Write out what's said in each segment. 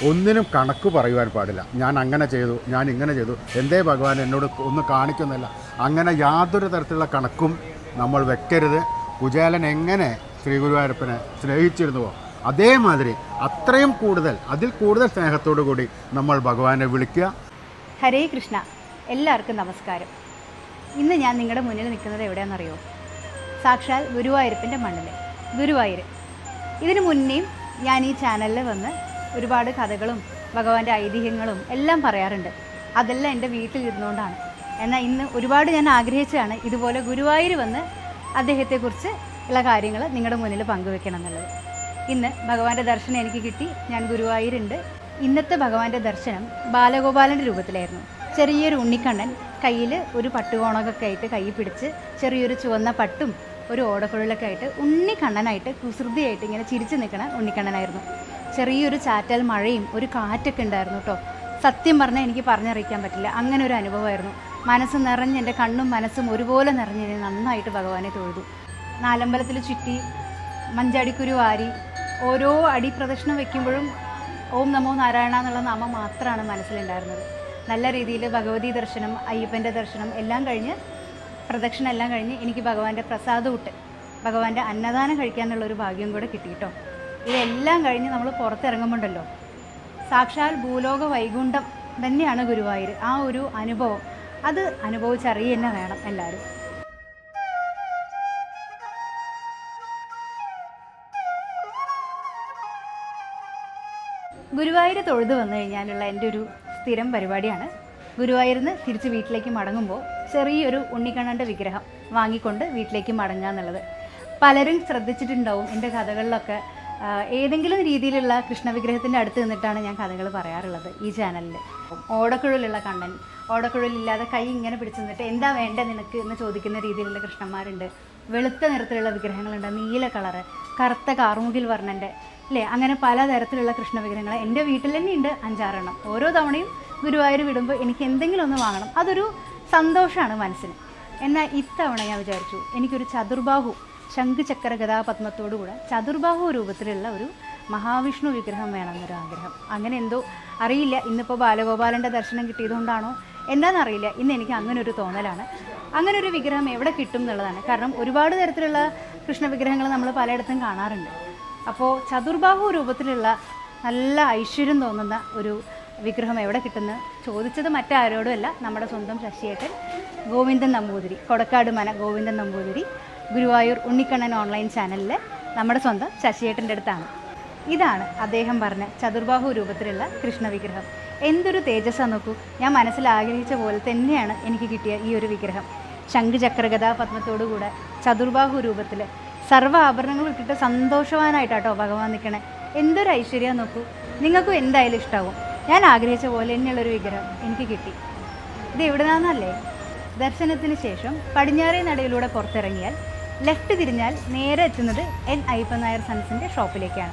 ഒന്നിനും കണക്ക് പറയുവാൻ പാടില്ല. ഞാൻ അങ്ങനെ ചെയ്തു, ഞാൻ ഇങ്ങനെ ചെയ്തു, എന്തേ ഭഗവാൻ എന്നോട് ഒന്ന് കാണിക്കുന്നില്ല, അങ്ങനെ യാതൊരു തരത്തിലുള്ള കണക്കും നമ്മൾ വെക്കരുത്. കുചേലൻ എങ്ങനെ ശ്രീ ഗുരുവായൂരപ്പനെ സ്നേഹിച്ചിരുന്നുവോ അതേമാതിരി അത്രയും കൂടുതൽ, അതിൽ കൂടുതൽ സ്നേഹത്തോടു കൂടി നമ്മൾ ഭഗവാനെ വിളിക്കുക. ഹരേ കൃഷ്ണ. എല്ലാവർക്കും നമസ്കാരം. ഇന്ന് ഞാൻ നിങ്ങളുടെ മുന്നിൽ നിൽക്കുന്നത് എവിടെയാണെന്നറിയോ? സാക്ഷാൽ ഗുരുവായൂരപ്പൻ്റെ മണ്ണിൽ, ഗുരുവായൂർ. ഇതിനു മുന്നേയും ഞാൻ ഈ ചാനലിൽ വന്ന് ഒരുപാട് കഥകളും ഭഗവാന്റെ ഐതിഹ്യങ്ങളും എല്ലാം പറയാറുണ്ട്. അതെല്ലാം എൻ്റെ വീട്ടിൽ ഇരുന്നുകൊണ്ടാണ്. എന്നാൽ ഇന്ന് ഒരുപാട് ഞാൻ ആഗ്രഹിച്ചാണ് ഇതുപോലെ ഗുരുവായൂർ വന്ന് അദ്ദേഹത്തെക്കുറിച്ച് ഉള്ള കാര്യങ്ങൾ നിങ്ങളുടെ മുന്നിൽ പങ്കുവെക്കണം എന്നുള്ളത്. ഇന്ന് ഭഗവാന്റെ ദർശനം എനിക്ക് കിട്ടി. ഞാൻ ഗുരുവായൂരുണ്ട്. ഇന്നത്തെ ഭഗവാന്റെ ദർശനം ബാലഗോപാലൻ്റെ രൂപത്തിലായിരുന്നു. ചെറിയൊരു ഉണ്ണിക്കണ്ണൻ കയ്യിൽ ഒരു പട്ടുകോണൊക്കെ ആയിട്ട് കൈ പിടിച്ച് ചെറിയൊരു ചുവന്ന പട്ടും ഒരു ഓടക്കുഴലൊക്കെ ആയിട്ട് ഉണ്ണിക്കണ്ണനായിട്ട് കുസൃതിയായിട്ട് ഇങ്ങനെ ചിരിച്ചു നിൽക്കണ ഉണ്ണിക്കണ്ണനായിരുന്നു. ചെറിയൊരു ചാറ്റൽ മഴയും ഒരു കാറ്റൊക്കെ ഉണ്ടായിരുന്നു കേട്ടോ. സത്യം പറഞ്ഞാൽ എനിക്ക് പറഞ്ഞറിയിക്കാൻ പറ്റില്ല, അങ്ങനെ ഒരു അനുഭവമായിരുന്നു. മനസ്സ് നിറഞ്ഞ്, എൻ്റെ കണ്ണും മനസ്സും ഒരുപോലെ നിറഞ്ഞ് നന്നായിട്ട് ഭഗവാനെ തൊഴുതു. നാലമ്പലത്തിൽ ചുറ്റി മഞ്ചാടിക്കുരു വാരി ഓരോ അടി പ്രദക്ഷിണം വയ്ക്കുമ്പോഴും ഓം നമോ നാരായണ എന്നുള്ള നാമം മാത്രമാണ് മനസ്സിലുണ്ടായിരുന്നത്. നല്ല രീതിയിൽ ഭഗവതി ദർശനം, അയ്യപ്പൻ്റെ ദർശനം എല്ലാം കഴിഞ്ഞ്, പ്രദക്ഷിണം എല്ലാം കഴിഞ്ഞ് എനിക്ക് ഭഗവാന്റെ പ്രസാദൂട്ട്, ഭഗവാന്റെ അന്നദാനം കഴിക്കാനുള്ളൊരു ഭാഗ്യം കൂടെ കിട്ടിയിട്ടോ. ഇതെല്ലാം കഴിഞ്ഞ് നമ്മൾ പുറത്തിറങ്ങുമ്പോണ്ടല്ലോ, സാക്ഷാൽ ഭൂലോക വൈകുണ്ഠം തന്നെയാണ് ഗുരുവായൂർ. ആ ഒരു അനുഭവം അത് അനുഭവിച്ചറിയ തന്നെ വേണം എല്ലാവരും. ഗുരുവായൂർ തൊഴുത് വന്നു കഴിഞ്ഞാലുള്ള എൻ്റെ ഒരു സ്ഥിരം പരിപാടിയാണ്, ഗുരുവായൂരിൽ നിന്ന് തിരിച്ച് വീട്ടിലേക്ക് മടങ്ങുമ്പോൾ ചെറിയൊരു ഉണ്ണിക്കണ്ണൻ്റെ വിഗ്രഹം വാങ്ങിക്കൊണ്ട് വീട്ടിലേക്ക് മടങ്ങുക എന്നുള്ളത്. പലരും ശ്രദ്ധിച്ചിട്ടുണ്ടാവും എൻ്റെ കഥകളിലൊക്കെ. ഏതെങ്കിലും രീതിയിലുള്ള കൃഷ്ണവിഗ്രഹത്തിൻ്റെ അടുത്ത് നിന്നിട്ടാണ് ഞാൻ കഥകൾ പറയാറുള്ളത് ഈ ചാനലിൽ. ഓടക്കുഴലുള്ള കണ്ണൻ, ഓടക്കുഴലില്ലാതെ കൈ ഇങ്ങനെ പിടിച്ചു നിന്നിട്ട് എന്താ വേണ്ട നിനക്ക് എന്ന് ചോദിക്കുന്ന രീതിയിലുള്ള കൃഷ്ണന്മാരുണ്ട്. വെളുത്ത നിറത്തിലുള്ള വിഗ്രഹങ്ങളുണ്ട്, നീല കളറ്, കറുത്ത കാർമുകിൽ വർണ്ണൻ്റെ, അല്ലേ? അങ്ങനെ പലതരത്തിലുള്ള കൃഷ്ണവിഗ്രഹങ്ങൾ എൻ്റെ വീട്ടിൽ തന്നെ ഉണ്ട്, 5-6 എണ്ണം. ഓരോ തവണയും ഗുരുവായൂർ വിടുമ്പോൾ എനിക്ക് എന്തെങ്കിലും ഒന്ന് വാങ്ങണം, അതൊരു സന്തോഷമാണ് മനസ്സിന്. എന്നാൽ ഇത്തവണ ഞാൻ വിചാരിച്ചു എനിക്കൊരു ചതുർബാഹു, ശംഖ് ചക്ര ഗദാപത്മത്തോടുകൂടെ ചതുർബാഹു രൂപത്തിലുള്ള ഒരു മഹാവിഷ്ണു വിഗ്രഹം വേണമെന്നൊരു ആഗ്രഹം. അങ്ങനെ എന്തോ അറിയില്ല, ഇന്നിപ്പോൾ ബാലഗോപാലൻ്റെ ദർശനം കിട്ടിയതുകൊണ്ടാണോ എന്താണെന്നറിയില്ല, ഇന്ന് എനിക്ക് അങ്ങനെ ഒരു തോന്നലാണ്. അങ്ങനെ ഒരു വിഗ്രഹം എവിടെ കിട്ടും എന്നുള്ളതാണ്. കാരണം ഒരുപാട് തരത്തിലുള്ള കൃഷ്ണവിഗ്രഹങ്ങൾ നമ്മൾ പലയിടത്തും കാണാറുണ്ട്. അപ്പോൾ ചതുർബാഹു രൂപത്തിലുള്ള നല്ല ഐശ്വര്യം തോന്നുന്ന ഒരു വിഗ്രഹം എവിടെ കിട്ടുന്ന ചോദിച്ചത് മറ്റാരോടുമല്ല, നമ്മുടെ സ്വന്തം ശശിയേട്ടൻ ഗോവിന്ദൻ നമ്പൂതിരി, കൊടക്കാട് മന ഗോവിന്ദൻ നമ്പൂതിരി, ഗുരുവായൂർ ഉണ്ണിക്കണ്ണൻ ഓൺലൈൻ ചാനലിൽ നമ്മുടെ സ്വന്തം ശശിയേട്ടൻ്റെ അടുത്താണ്. ഇതാണ് അദ്ദേഹം പറഞ്ഞ ചതുർബാഹു രൂപത്തിലുള്ള കൃഷ്ണവിഗ്രഹം. എന്തൊരു തേജസ്സാണ് നോക്കൂ. ഞാൻ മനസ്സിൽ ആഗ്രഹിച്ച പോലെ തന്നെയാണ് എനിക്ക് കിട്ടിയ ഈ ഒരു വിഗ്രഹം. ശംഖ് ചക്രഗദാ പത്മത്തോടുകൂടെ ചതുർബാഹു രൂപത്തിൽ സർവ്വ ആഭരണങ്ങളും ഇട്ടിട്ട് സന്തോഷവാനായിട്ടാട്ടോ ഭഗവാൻ നിൽക്കണേ. എന്തൊരു ഐശ്വര്യം നോക്കൂ. നിങ്ങൾക്കും എന്തായാലും ഇഷ്ടമാവും. ഞാൻ ആഗ്രഹിച്ച പോലെ തന്നെയുള്ളൊരു വിഗ്രഹം എനിക്ക് കിട്ടി. ഇത് എവിടെ നിന്നല്ലേ? ദർശനത്തിന് ശേഷം പടിഞ്ഞാറേ നടയിലൂടെ പുറത്തിറങ്ങിയാൽ ലെഫ്റ്റ് തിരിഞ്ഞാൽ നേരെ എത്തുന്നത് എൻ അയ്യപ്പൻ നായർ സൺസിൻ്റെ ഷോപ്പിലേക്കാണ്.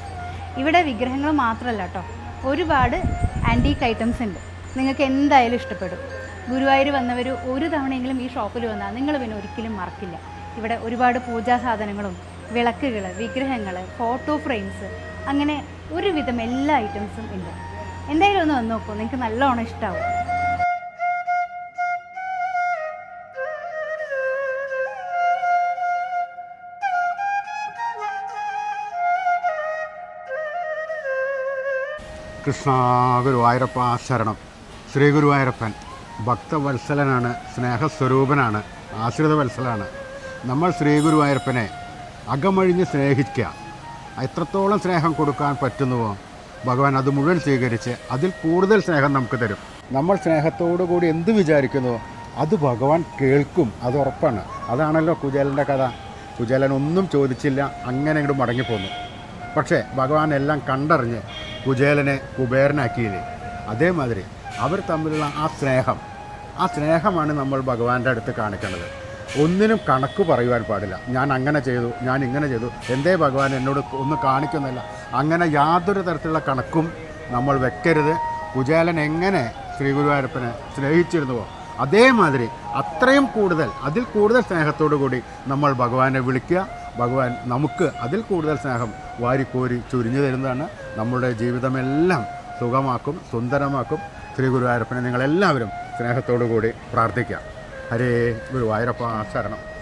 ഇവിടെ വിഗ്രഹങ്ങൾ മാത്രമല്ല കേട്ടോ, ഒരുപാട് ആൻറ്റീക്ക് ഐറ്റംസ് ഉണ്ട്. നിങ്ങൾക്ക് എന്തായാലും ഇഷ്ടപ്പെടും. ഗുരുവായൂർ വന്നവർ ഒരു തവണയെങ്കിലും ഈ ഷോപ്പിൽ വന്നാൽ നിങ്ങൾ പിന്നെ ഒരിക്കലും മറക്കില്ല. ഇവിടെ ഒരുപാട് പൂജാ സാധനങ്ങളും വിളക്കുകൾ, വിഗ്രഹങ്ങൾ, ഫോട്ടോ ഫ്രെയിംസ്, അങ്ങനെ ഒരുവിധം എല്ലാ ഐറ്റംസും ഉണ്ട്. എന്തായാലും ഒന്ന് വന്ന് നോക്കൂ, നിങ്ങൾക്ക് നല്ലോണം ഇഷ്ടമാവും. കൃഷ്ണ ഗുരുവായൂരപ്പ ശരണം. ശ്രീ ഗുരുവായൂരപ്പൻ ഭക്തവത്സലനാണ്, സ്നേഹസ്വരൂപനാണ്, ആശ്രിതവത്സലാണ്. നമ്മൾ ശ്രീ ഗുരുവായൂരപ്പനെ അകമഴിഞ്ഞ് സ്നേഹിക്കുക. എത്രത്തോളം സ്നേഹം കൊടുക്കാൻ പറ്റുന്നുവോ ഭഗവാൻ അത് മുഴുവൻ സ്വീകരിച്ച് അതിൽ കൂടുതൽ സ്നേഹം നമുക്ക് തരും. നമ്മൾ സ്നേഹത്തോടു കൂടി എന്ത് വിചാരിക്കുന്നുവോ അത് ഭഗവാൻ കേൾക്കും, അത് ഉറപ്പാണ്. അതാണല്ലോ കുചേലൻ്റെ കഥ. കുചേലൻ ഒന്നും ചോദിച്ചില്ല, അങ്ങനെ ഇങ്ങോട്ട് മടങ്ങിപ്പോന്നു. പക്ഷേ ഭഗവാൻ എല്ലാം കണ്ടറിഞ്ഞ് കുചേലനെ കുബേരനാക്കിയില്ലേ, അതേമാതിരി അവർ തമ്മിലുള്ള ആ സ്നേഹമാണ് നമ്മൾ ഭഗവാന്റെ അടുത്ത് കാണിക്കേണ്ടത്. ഒന്നിനും കണക്ക് പറയുവാൻ പാടില്ല. ഞാൻ അങ്ങനെ ചെയ്തു, ഞാൻ ഇങ്ങനെ ചെയ്തു, എന്തേ ഭഗവാൻ എന്നോട് ഒന്ന് കാണിക്കുന്നില്ല, അങ്ങനെ യാതൊരു തരത്തിലുള്ള കണക്കും നമ്മൾ വെക്കരുത്. കുചേലൻ എങ്ങനെ ശ്രീ ഗുരുവായൂരപ്പനെ സ്നേഹിച്ചിരുന്നുവോ അതേമാതിരി അത്രയും കൂടുതൽ, അതിൽ കൂടുതൽ സ്നേഹത്തോടു കൂടി നമ്മൾ ഭഗവാനെ വിളിക്കുക. ഭഗവാൻ നമുക്ക് അതിൽ കൂടുതൽ സ്നേഹം വാരിക്കോരി ചുരിഞ്ഞു തരുന്നതാണ്. നമ്മുടെ ജീവിതമെല്ലാം സുഖമാക്കും, സുന്ദരമാക്കും ശ്രീ ഗുരുവായൂരപ്പനെ നിങ്ങളെല്ലാവരും സ്നേഹത്തോടു കൂടി പ്രാർത്ഥിക്കാം. ഹരേ ഗുരുവായൂരപ്പ ശരണം.